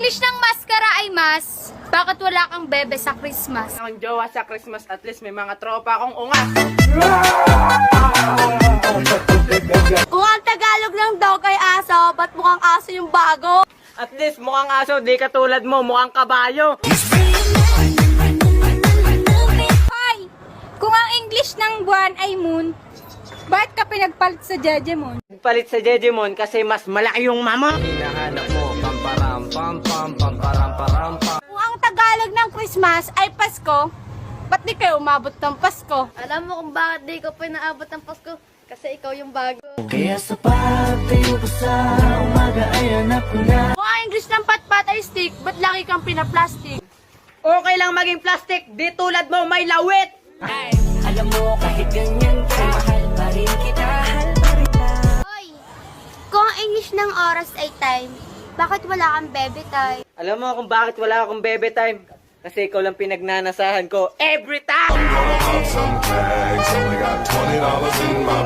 English ng maskara ay mas, bakit wala kang bebe sa Christmas? Ang jowa sa Christmas, at least may mga tropa akong ungas. Kung ang Tagalog ng dog ay aso, ba't mukhang aso yung bago? At least mukhang aso, di katulad mo, mukhang kabayo. Hoy! Kung ang English ng buwan ay moon, bakit ka pinagpalit sa Jejemon? Palit sa Jejemon kasi mas malaki yung mama. Hinahanap mo, pamparam, pam pam, pamparam, param, pam. Kung ang Tagalog ng Christmas ay Pasko, ba't di kayo umabot ng Pasko? Alam mo kung bakit di ko pinaabot ng Pasko? Kasi ikaw yung bago. Kaya sa pagtayo ko sa umaga ay anak ko na. Kung ang English ng patpat ay stick, ba't lagi kang pinaplastic? Okay lang maging plastic, di tulad mo may lawit. Alam mo kahit ganyan ka, mahal pa rin kita. Hoy! Kung ang English ng oras ay time, bakit wala kang bebe time? Alam mo kung bakit wala akong bebe time? Kasi ikaw lang pinagnanasahan ko every time. Some tags, only got $20 in my